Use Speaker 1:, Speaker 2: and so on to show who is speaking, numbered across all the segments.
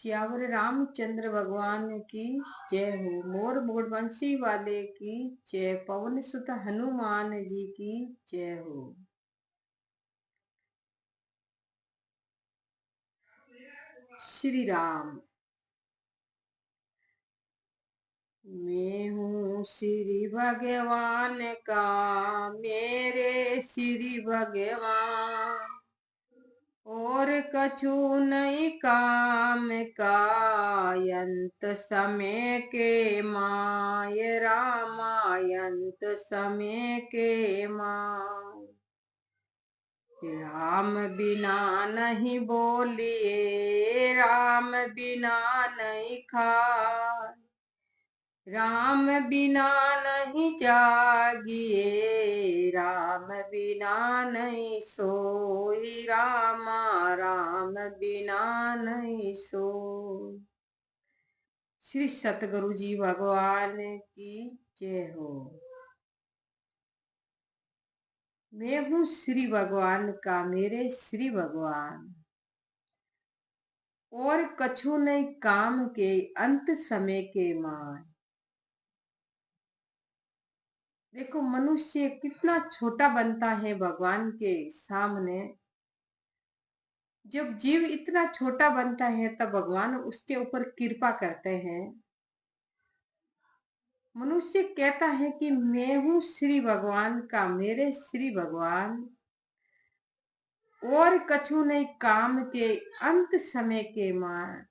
Speaker 1: श्यावर रामचंद्र भगवान की जय हो। मोर मोरबंशी वाले की जय। पवन सुत हनुमान जी की जय हो। श्री राम। मैं हूँ श्री भगवान का, मेरे श्री भगवान, और कछु नहीं काम का, अंत समय के माय रामायंत समय के माय। राम बिना नहीं बोलिए, राम बिना नहीं खाए, राम बिना नहीं जागिए, राम बिना नहीं सोई, रामा राम बिना नहीं सोई। श्री सतगुरु जी भगवान की जय हो। मैं हूँ श्री भगवान का, मेरे श्री भगवान, और कछु नहीं काम के, अंत समय के माय। देखो मनुष्य कितना छोटा बनता है भगवान के सामने। जब जीव इतना छोटा बनता है तब भगवान उसके ऊपर कृपा करते हैं। मनुष्य कहता है कि मैं हूँ श्री भगवान का, मेरे श्री भगवान, और कछु नहीं काम के, अंत समय के माय।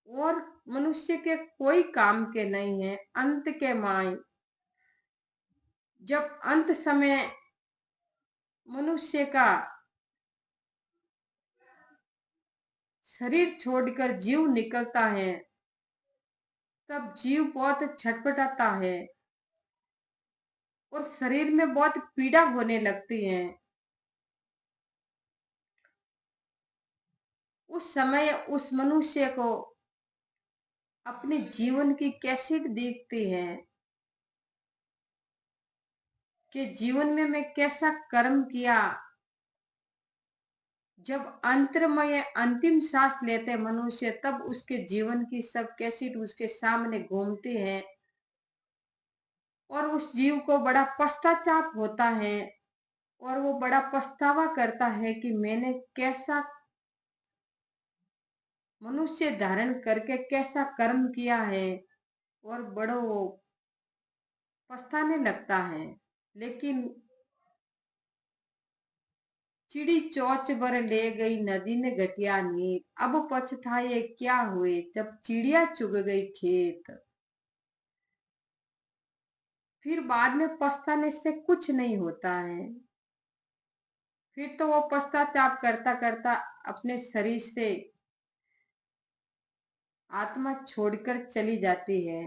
Speaker 1: और मनुष्य के कोई काम के नहीं है, अंत के माय। जब अंत समय मनुष्य का शरीर छोड़कर जीव निकलता है, तब जीव बहुत छटपटाता है और शरीर में बहुत पीड़ा होने लगती है। उस समय उस मनुष्य को अपने जीवन की कैसेट देखते हैं कि जीवन में मैं कैसा कर्म किया। जब अंतरमय अंतिम सांस लेते मनुष्य, तब उसके जीवन की सब कैसेट उसके सामने घूमते हैं और उस जीव को बड़ा पश्चाताप होता है और वो बड़ा पछतावा करता है कि मैंने कैसा मनुष्य धारण करके कैसा कर्म किया है, और बड़ो वो पछताने लगता है। लेकिन चिड़ी चोंच बर ले गई नदी ने घटिया नीर, अब पछताए क्या हुए जब चिड़िया चुग गई खेत। फिर बाद में पछताने से कुछ नहीं होता है। फिर तो वो पश्चाताप करता करता अपने शरीर से आत्मा छोड़कर चली जाती है।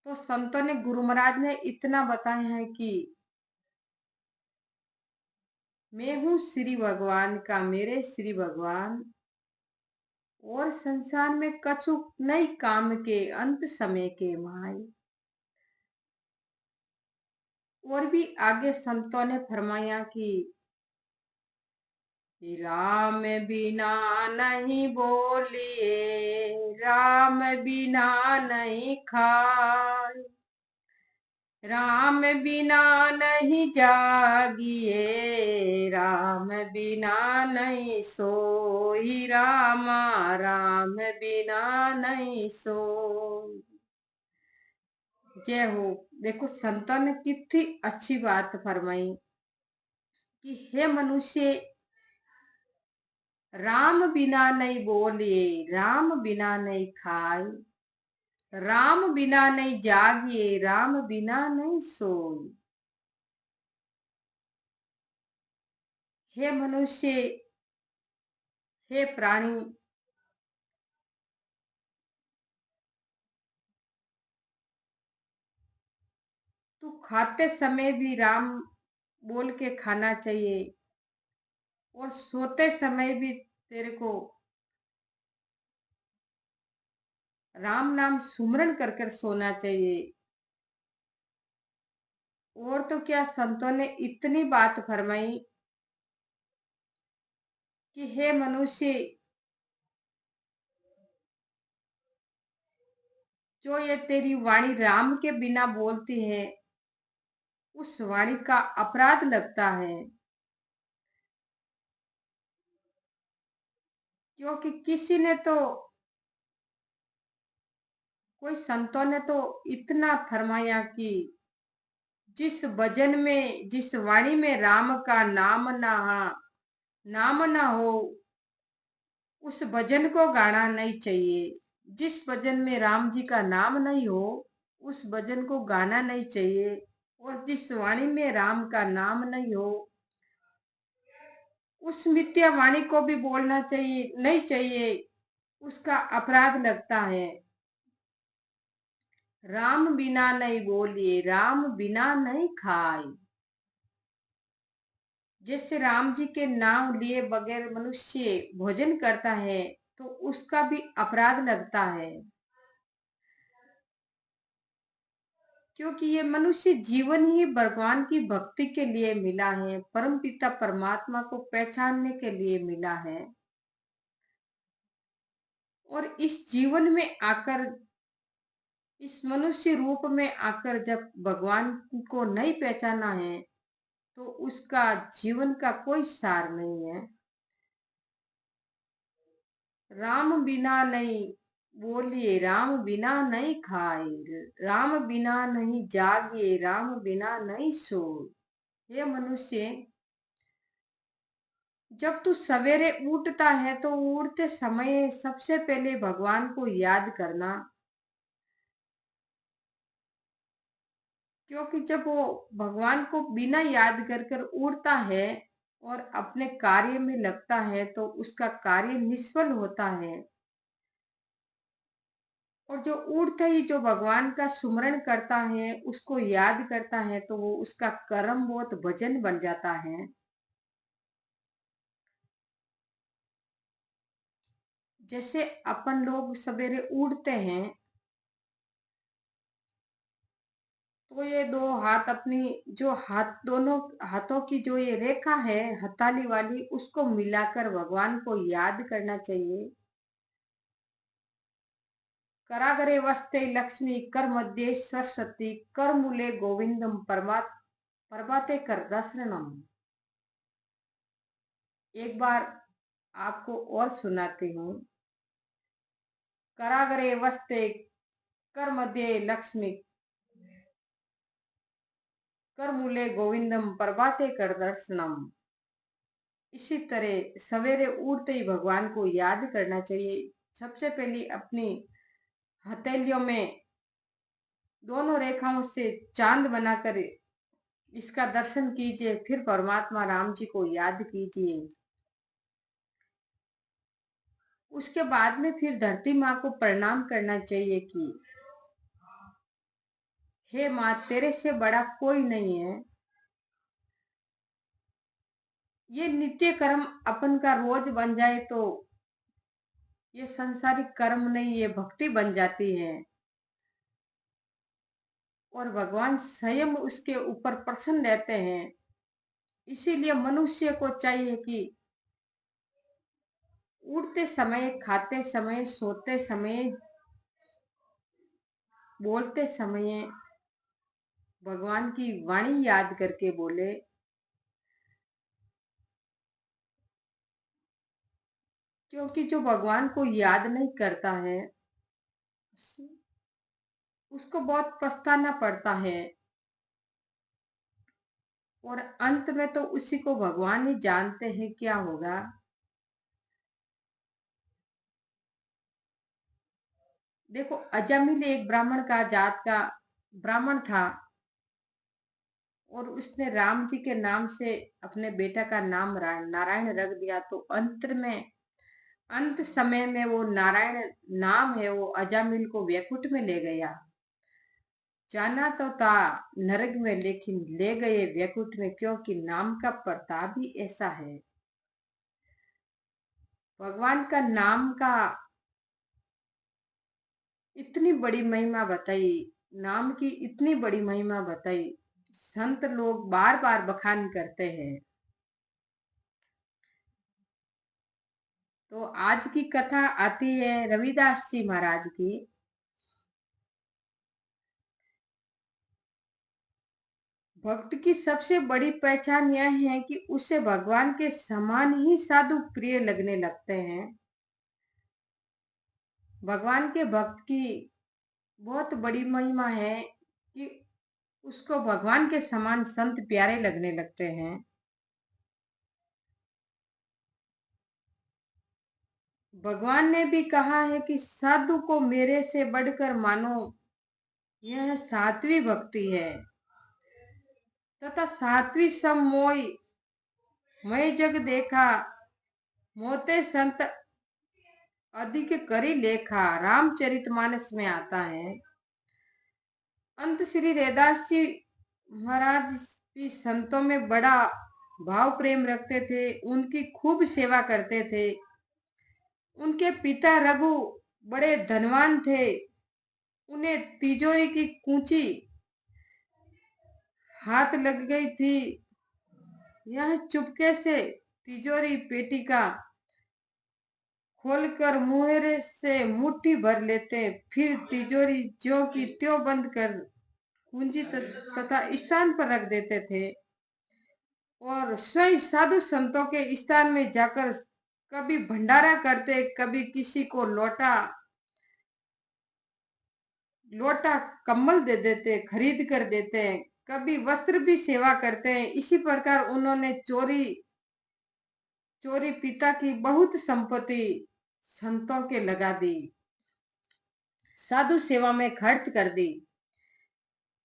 Speaker 1: तो संतों ने, गुरु महाराज ने इतना बताया है कि मैं हूँ श्री भगवान का, मेरे श्री भगवान, और संसार में कछु नहीं काम के, अंत समय के माय। और भी आगे संतों ने फरमाया कि राम बिना नहीं बोलिए, राम बिना नहीं खाए, राम बिना नहीं जागिए, राम बिना नहीं सोई, रामा राम बिना नहीं सोई। जय हो। देखो संतों ने कितनी अच्छी बात फरमाई कि हे मनुष्य, राम बिना नहीं बोले, राम बिना नहीं खाए, राम बिना नहीं जागिए, राम बिना नहीं सोए। हे मनुष्य, हे प्राणी, तू खाते समय भी राम बोल के खाना चाहिए, और सोते समय भी तेरे को राम नाम सुमरन कर कर सोना चाहिए। और तो क्या संतों ने इतनी बात फरमाई कि हे मनुष्य, जो ये तेरी वाणी राम के बिना बोलती है, उस वाणी का अपराध लगता है। क्योंकि किसी ने तो, कोई संतों ने तो इतना फरमाया कि जिस भजन में, जिस वाणी में राम का नाम ना हो, उस भजन को गाना नहीं चाहिए। जिस भजन में राम जी का नाम नहीं हो, उस भजन को गाना नहीं चाहिए। और जिस वाणी में राम का नाम नहीं हो, उस मिथ्या वाणी को भी बोलना चाहिए नहीं चाहिए, उसका अपराध लगता है। राम बिना नहीं बोलिए, राम बिना नहीं खाए। जैसे राम जी के नाम लिए बगैर मनुष्य भोजन करता है, तो उसका भी अपराध लगता है। क्योंकि ये मनुष्य जीवन ही भगवान की भक्ति के लिए मिला है, परम पिता परमात्मा को पहचानने के लिए मिला है। और इस जीवन में आकर, इस मनुष्य रूप में आकर जब भगवान को नहीं पहचाना है, तो उसका जीवन का कोई सार नहीं है। राम बिना नहीं बोलिए, राम बिना नहीं खाए, राम बिना नहीं जागे, राम बिना नहीं सोए। ये मनुष्य, जब तू सवेरे उठता है तो उठते समय सबसे पहले भगवान को याद करना। क्योंकि जब वो भगवान को बिना याद कर कर उड़ता है और अपने कार्य में लगता है, तो उसका कार्य निष्फल होता है। और जो उड़ते ही जो भगवान का सुमरण करता है, उसको याद करता है, तो वो उसका कर्म बहुत भजन बन जाता है। जैसे अपन लोग सवेरे उठते हैं, तो ये दो हाथ, अपनी जो हाथ, दोनों हाथों की जो ये रेखा है हथेली वाली, उसको मिलाकर भगवान को याद करना चाहिए। कराग्रे वस्ते लक्ष्मी, कर मध्य सरस्वती, कर मूले गोविंदम, प्रभाते कर दर्शनम। एक बार आपको और सुनाती हूँ। कराग्रे वस्ते, कर मध्य लक्ष्मी, कर मूले गोविंदम, प्रभाते कर दर्शनम। इसी तरह सवेरे उठते ही भगवान को याद करना चाहिए। सबसे पहले अपनी हथेलियों में दोनों रेखाओं से चांद बनाकर इसका दर्शन कीजिए, फिर परमात्मा राम जी को याद कीजिए। उसके बाद में फिर धरती माँ को प्रणाम करना चाहिए कि हे माँ, तेरे से बड़ा कोई नहीं है। ये नित्य कर्म अपन का रोज बन जाए तो ये संसारिक कर्म नहीं, ये भक्ति बन जाती है। और भगवान स्वयं उसके ऊपर प्रसन्न रहते हैं। इसीलिए मनुष्य को चाहिए कि उठते समय, खाते समय, सोते समय, बोलते समय भगवान की वाणी याद करके बोले। क्योंकि जो भगवान को याद नहीं करता है, उसको बहुत पछताना पड़ता है। और अंत में तो उसी को भगवान ही जानते हैं क्या होगा। देखो, अजामिल एक ब्राह्मण का जात का ब्राह्मण था, और उसने राम जी के नाम से अपने बेटा का नाम नारायण रख दिया। तो अंत समय में वो नारायण नाम है, वो अजामिल को वैकुंठ में ले गया। जाना तो था नरक में, लेकिन ले गए वैकुंठ में, क्योंकि नाम का प्रताप ही ऐसा है। भगवान का नाम का इतनी बड़ी महिमा बताई, नाम की इतनी बड़ी महिमा बताई, संत लोग बार बार बखान करते हैं। तो आज की कथा आती है रविदास जी महाराज की। भक्त की सबसे बड़ी पहचान यह है कि उसे भगवान के समान ही साधु प्रिय लगने लगते हैं। भगवान के भक्त की बहुत बड़ी महिमा है कि उसको भगवान के समान संत प्यारे लगने लगते हैं। भगवान ने भी कहा है कि साधु को मेरे से बढ़कर मानो, यह सात्विक भक्ति है। तथा सात्विक सम मोई मैं जग देखा, मोते संत अधिक करी लेखा, रामचरितमानस में आता है। अंत श्री रैदास जी महाराज भी संतों में बड़ा भाव प्रेम रखते थे, उनकी खूब सेवा करते थे। उनके पिता रघु बड़े धनवान थे। उन्हें तिजोरी की कुंची हाथ लग गई थी। यह चुपके से तिजोरी पेटी का खोलकर मुहरे से मुट्ठी भर लेते, फिर तिजोरी ज्यों की त्यों बंद कर कुंजी तथा स्थान पर रख देते थे और स्वयं साधु संतों के स्थान में जाकर कभी भंडारा करते, कभी किसी को लोटा लोटा कम्बल दे देते, खरीद कर देते हैं, कभी वस्त्र भी सेवा करते हैं। इसी प्रकार उन्होंने चोरी चोरी पिता की बहुत संपत्ति संतों के लगा दी, साधु सेवा में खर्च कर दी।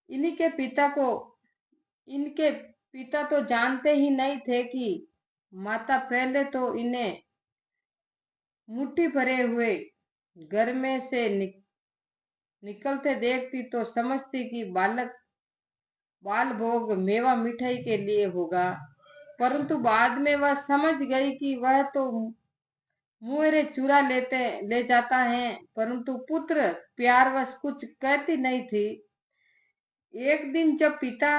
Speaker 1: इन्हीं के पिता को इनके पिता तो जानते ही नहीं थे कि माता पहले तो इन्हें मुट्ठी भरे हुए घर में से निकलते देखती तो समझती कि बालक बाल भोग मेवा मिठाई के लिए होगा, परंतु बाद में वह समझ गई कि वह तो मुहरे चुरा ले जाता है, परंतु पुत्र प्यारवश कुछ कहती नहीं थी। एक दिन जब पिता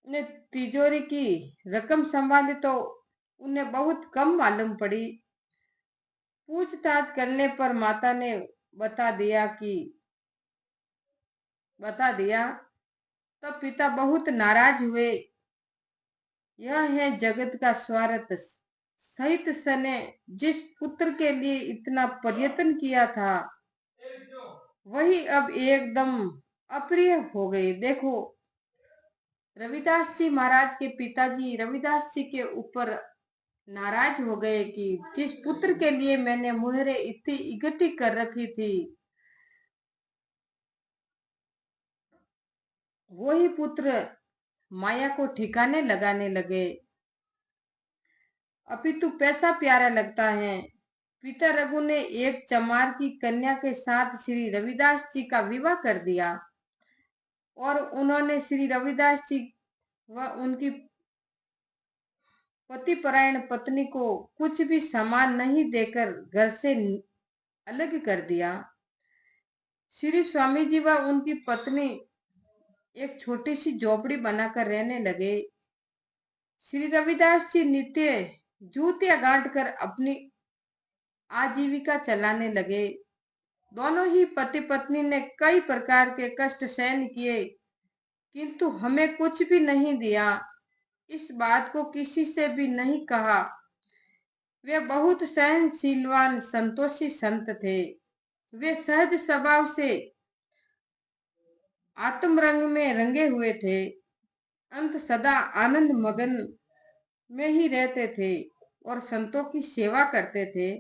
Speaker 1: ने तिजोरी की रकम संभाली तो उन्हें बहुत कम मालूम पड़ी। पूछताछ करने पर माता ने बता दिया। तब पिता बहुत नाराज हुए। यह है जगत का स्वार्थ। सहित सने जिस पुत्र के लिए इतना प्रयत्न किया था, वही अब एकदम अप्रिय हो गए। देखो, रविदास जी महाराज के पिताजी रविदास जी के ऊपर नाराज हो गए कि जिस पुत्र के लिए मैंने मुहरे इतनी इकट्ठी कर रखी थी, वही पुत्र माया को ठिकाने लगाने लगे। अभी तो पैसा प्यारा लगता है। पिता रघु ने एक चमार की कन्या के साथ श्री रविदास जी का विवाह कर दिया और उन्होंने श्री रविदास जी व उनकी पतिपरायण पत्नी को कुछ भी सामान नहीं देकर घर से अलग कर दिया। श्री स्वामी जी व उनकी पत्नी एक छोटी सी झोपड़ी बनाकर रहने लगे। श्री रविदास जी नित्य जूतियां गांठ कर अपनी आजीविका चलाने लगे। दोनों ही पति पत्नी ने कई प्रकार के कष्ट सहन किए, किंतु हमें कुछ भी नहीं दिया। इस बात को किसी से भी नहीं कहा। वे बहुत सहनशीलवान संतोषी संत थे। वे सहज स्वभाव से आत्मरंग में रंगे हुए थे। अंत सदा आनंद मगन में ही रहते थे और संतों की सेवा करते थे।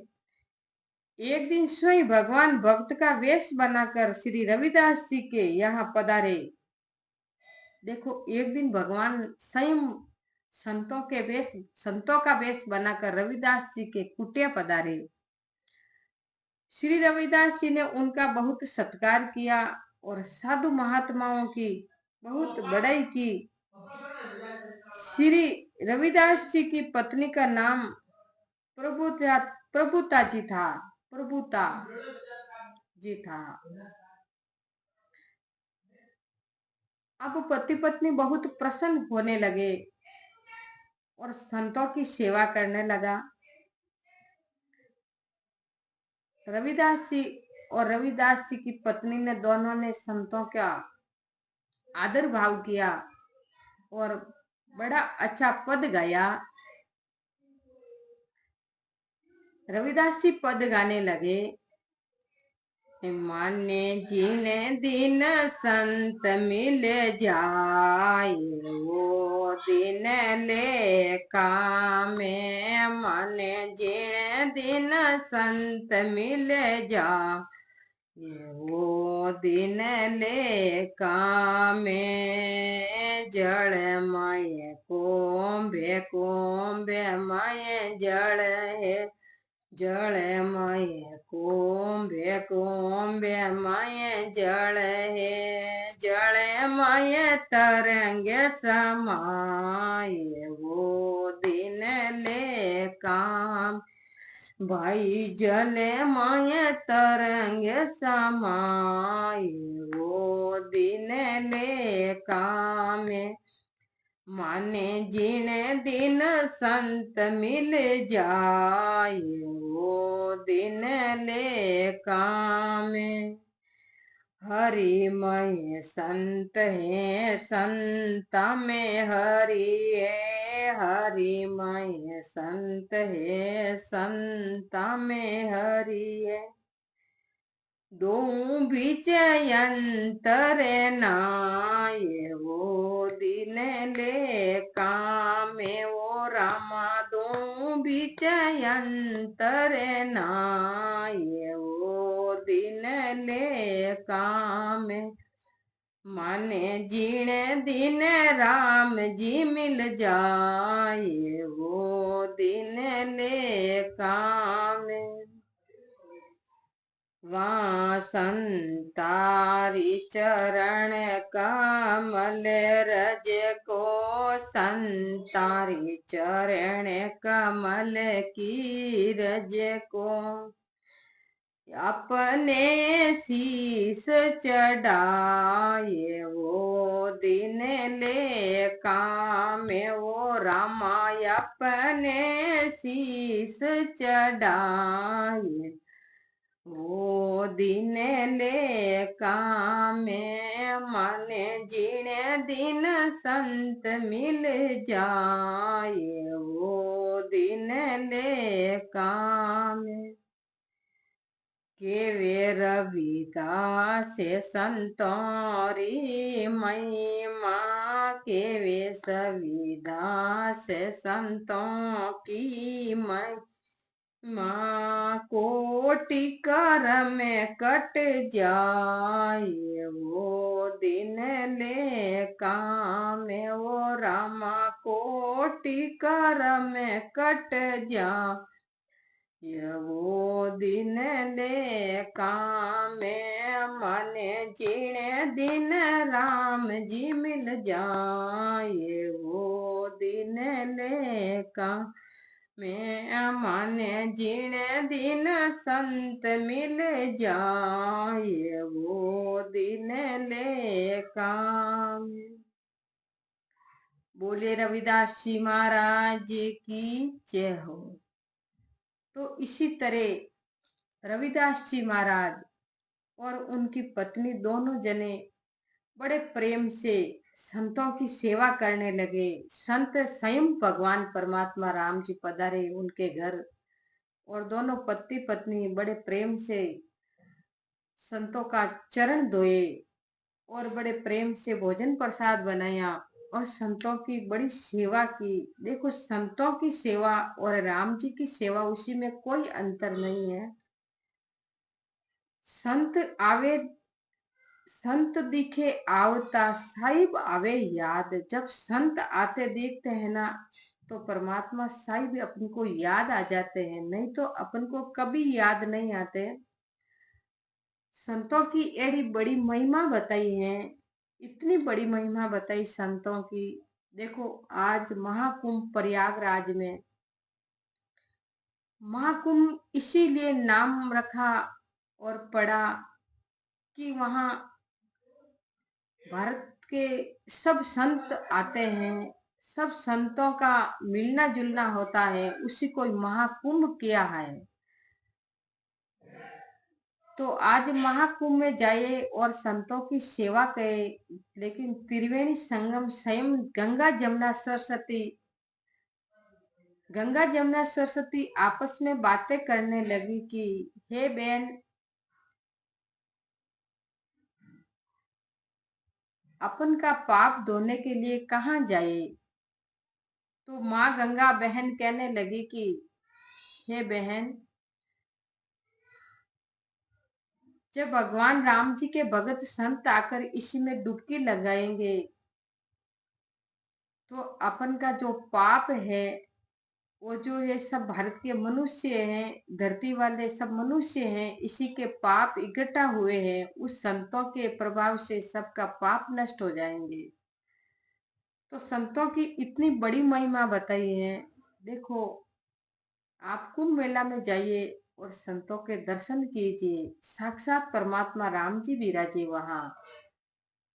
Speaker 1: एक दिन स्वयं भगवान भक्त का वेश बनाकर श्री रविदास जी के यहाँ पधारे। देखो, एक दिन भगवान स्वयं संतों का वेश बनाकर रविदास जी के कुटिया पधारे। श्री रविदास जी ने उनका बहुत सत्कार किया और साधु महात्माओं की बहुत बड़ाई की। श्री रविदास जी की पत्नी का नाम प्रभुता जी था। अब पति पत्नी बहुत प्रसन्न होने लगे और संतों की सेवा करने लगा। रविदास जी और रविदास जी की पत्नी ने दोनों ने संतों का आदर भाव किया और बड़ा अच्छा पद गाया। रविदास जी पद गाने लगे। माने जिने दिन संत मिल जाए वो दिन ले कामे। माने जिने दिन संत मिल जाए वो दिन ले कामे। जड़ माये कोम्बे कोम्बे माये जड़ है जल मय कुंभे कुंभे मय जल है जल मय तरंग समाय वो दिन ले काम। भाई जल मय तरंग समाय वो दिन ले काम। माने जिन दिन संत मिल जाए वो दिन ले काम। हरि मय संत है संता में हरि है हरि मय संत है संता में हरि है। दो बीच अंतर नाय वो दिन ले काम। वो रामा दो बीच अंतर नाय वो दिन ले काम। माने जीने दिन राम जी मिल जाए वो दिन ले काम। वहाँ संतारी चरण कमल रज को संतारी चरण कमल की रज को अपने शीस चढ़ाए वो दिन ले काम। वो रामा अपने शीस चढ़ाए वो दिन ले काम। माने जिने दिन संत मिल जाए वो दिन ले काम। के वे रविदास संतोरी महिमा के वे सविदास संतों की माँ कोटि कर में कट जाए वो दिन ले काम। वो रामा कोटि कर में कट जाए वो दिन ले काम। माने जिने दिन राम जी मिल जाए वो दिन ले काम। मैं माने जिने दिन संत मिल जाए वो दिन ले काम। बोले रविदास जी महाराज की जय हो। तो इसी तरह रविदास जी महाराज और उनकी पत्नी दोनों जने बड़े प्रेम से संतों की सेवा करने लगे। संत स्वयं भगवान परमात्मा राम जी पधारे उनके घर और दोनों पति पत्नी बड़े प्रेम से संतों का चरण धोए और बड़े प्रेम से भोजन प्रसाद बनाया और संतों की बड़ी सेवा की। देखो संतों की सेवा और राम जी की सेवा उसी में कोई अंतर नहीं है। संत आवे संत दिखे आवता साहिब आवे याद। जब संत आते देखते हैं ना तो परमात्मा साहिब अपन को याद आ जाते हैं, नहीं तो अपन को कभी याद नहीं आते। संतों की एड़ी बड़ी महिमा बताई है, इतनी बड़ी महिमा बताई संतों की। देखो आज महाकुंभ प्रयागराज में, महाकुंभ इसीलिए नाम रखा और पड़ा कि वहां भारत के सब संत आते हैं, सब संतों का मिलना जुलना होता है, उसी को महाकुंभ किया है। तो आज महाकुंभ में जाइए और संतों की सेवा करे, लेकिन त्रिवेणी संगम स्वयं गंगा जमुना सरस्वती आपस में बातें करने लगी कि हे बहन, अपन का पाप धोने के लिए कहाँ जाए। तो माँ गंगा बहन कहने लगी कि हे बहन, जब भगवान राम जी के भगत संत आकर इसी में डुबकी लगाएंगे तो अपन का जो पाप है, वो जो ये सब भारत के मनुष्य हैं, धरती वाले सब मनुष्य हैं, इसी के पाप इकट्ठा हुए हैं, उस संतों के प्रभाव से सबका पाप नष्ट हो जाएंगे। तो संतों की इतनी बड़ी महिमा बताई है। देखो, आप कुंभ मेला में जाइए और संतों के दर्शन कीजिए, साक्षात परमात्मा राम जी विराजे वहां।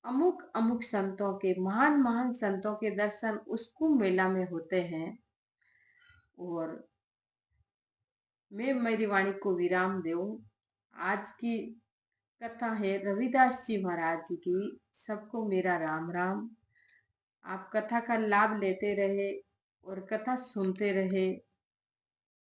Speaker 1: अमुक अमुक संतों के, महान महान संतों के दर्शन उस कुंभ मेला में होते हैं। और मैं मेरी वाणी को विराम दूं। आज की कथा है रविदास जी महाराज जी की। सबको मेरा राम राम। आप कथा का लाभ लेते रहे और कथा सुनते रहे।